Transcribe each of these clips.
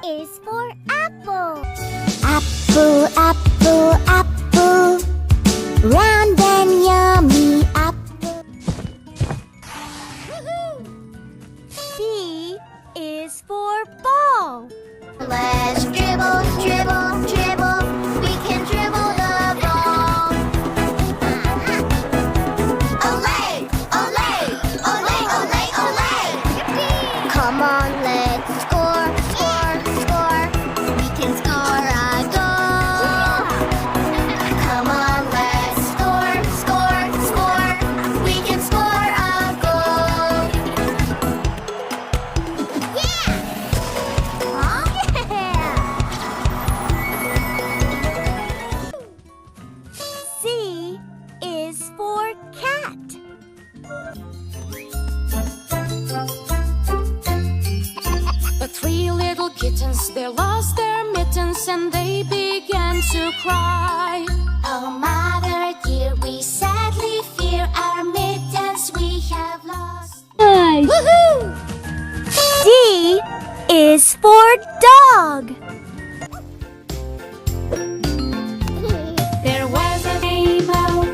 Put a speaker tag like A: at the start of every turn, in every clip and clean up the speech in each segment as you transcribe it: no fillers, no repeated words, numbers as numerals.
A: is for apple. Apple, apple, apple. Round and yummy apple. B is for ball. Let's dribble, dribble, dribble. We can dribble the ball. Olé, olé, olé, olé, olé. Come on, let's score, score, score. We can score a goal. Come on, let's score, score, score. We can score a goal. Yeah! Oh, yeah! C is for cat.
B: The three little kittens, they lost their mittens and they began to cry.
A: Oh, mother dear, we sadly fear our mittens we have lost. Woohoo! D is for dog.
B: There was a rainbow.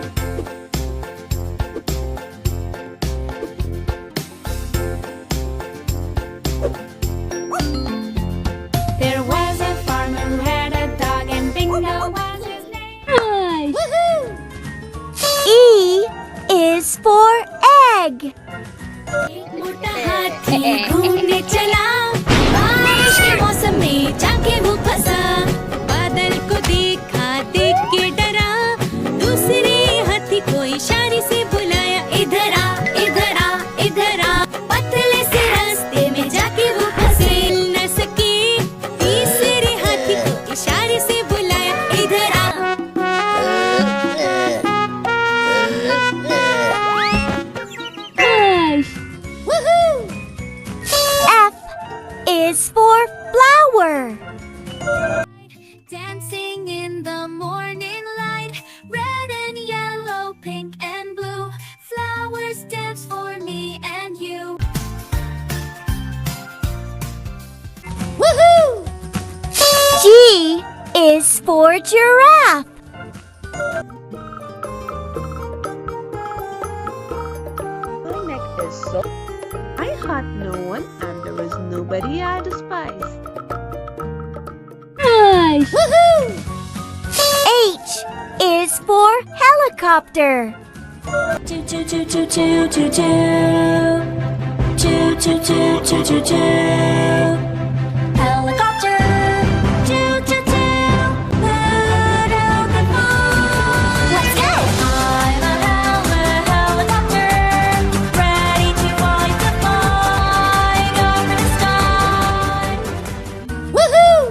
B: There was a farmer who had a dog and Bingo was his name.
A: Woohoo! E is for egg.
B: मोटा हाथी घूमने चला, बारिश के मौसम में जाके वो फंसा। बादल को देखा, देख के डरा, दूसरे हाथी को इशारे से बुलाया, इधर आ, इधर आ, इधर आ। पतले से रास्ते में जाके वो फंसे, न सके, तीसरे हाथी को इशारे से बुलाया, इधर आ।
A: Woohoo! F is for flower.
B: Dancing in the morning light, red and yellow, pink and blue, flowers dance for me and you.
A: Woohoo! G is for giraffe.
C: My neck is so. I hurt no one, and there is nobody I despise.
A: Woohoo! H is for helicopter.
B: Choo choo choo choo choo choo choo. Choo choo choo choo choo choo. Helicopter. Choo choo choo. Put out the fire.
A: Let's go!
B: I'm a helicopter, ready to fly over the sky.
A: Woohoo!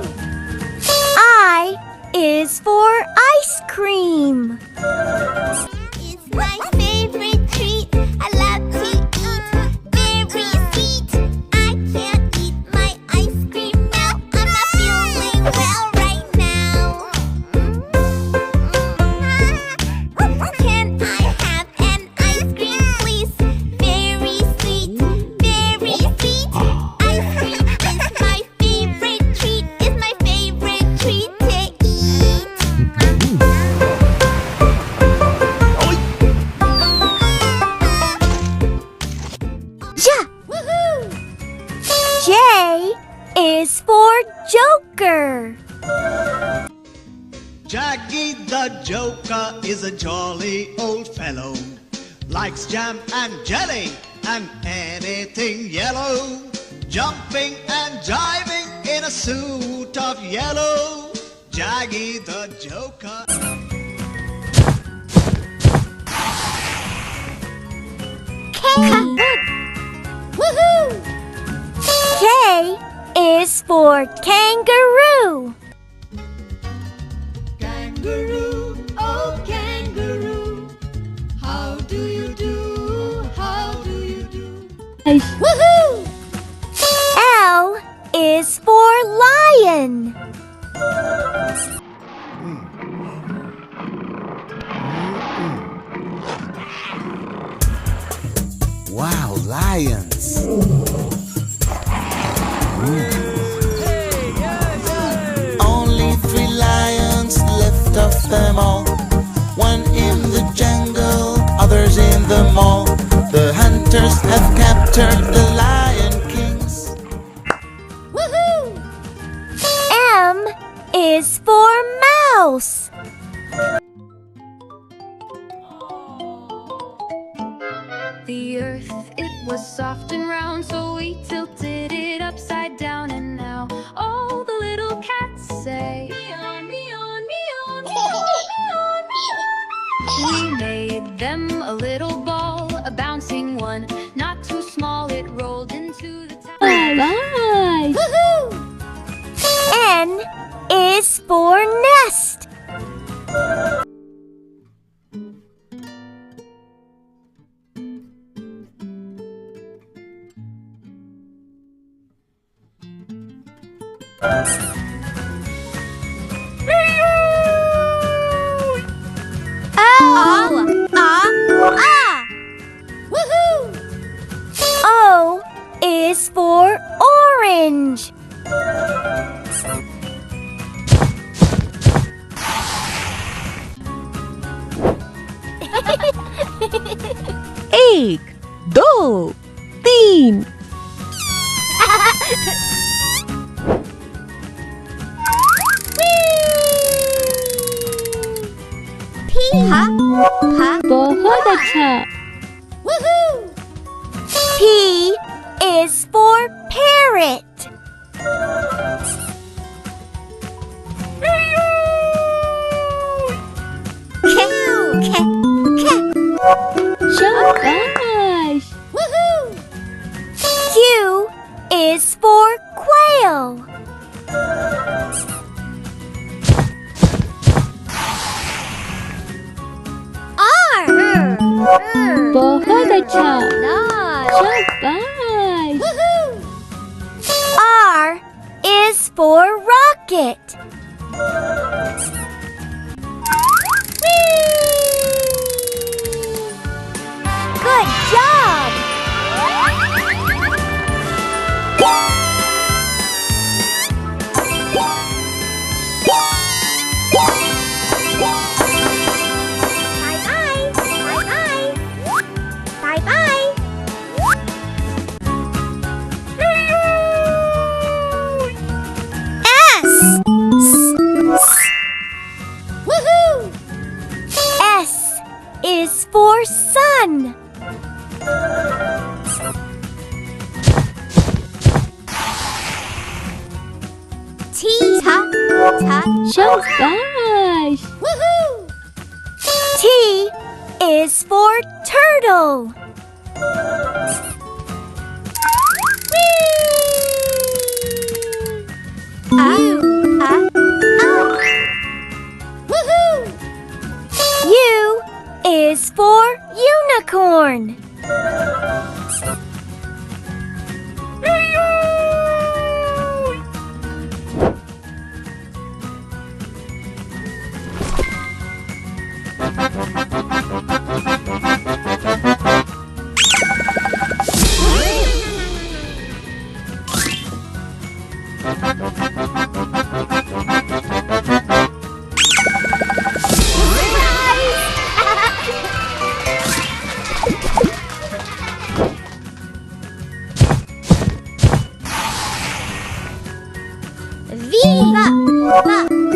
A: I is for ice cream. It's my favorite treat. I love to eat. Very sweet. I can't eat my ice cream now. I'm not feeling well right now. Can I have an ice cream, please? Very sweet. Very sweet. Ice cream is my favorite treat. Is my favorite treat to eat. Yeah! Woohoo! J is for Joker.
D: Jackie the Joker is a jolly old fellow. Likes jam and jelly and anything yellow. Jumping and jiving in a suit of yellow. Jackie the Joker.
A: Woohoo! K is for kangaroo.
B: Kangaroo, oh kangaroo, how do you do? How do you do?
A: Woohoo! L is for lion.
E: Wow, lions.
F: Hey, yeah.
E: them all. One in the jungle, others in the mall. The hunters have captured the lion kings.
A: Woohoo! M is for mouse.
B: The earth, it was soft and round, so we tilted it upside down. And now all the little cats say meow, meow, meow, meow, meow, meow. We made them a little ball, a bouncing one, not too small. It rolled into the
A: Bye. Woohoo! N is for nest. Woohoo! O is for orange.
C: एक, दो, तीन.
A: बहुत अच्छा. Woohoo! P is for parrot. Shabash! Woohoo! Q is for quail. बहुत अच्छा. शाबाश. R is for rocket. Good job. Is for sun. T. Shabash. Woohoo! T is for turtle. Woohoo! U is for unicorn.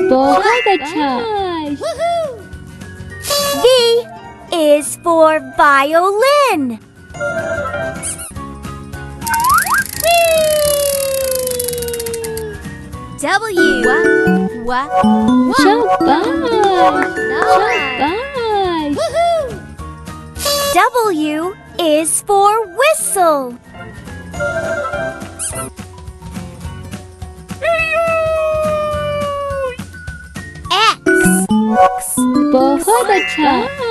A: बहुत अच्छा. V is for violin. W. Shabash. W is for whistle. X. बहुत अच्छा.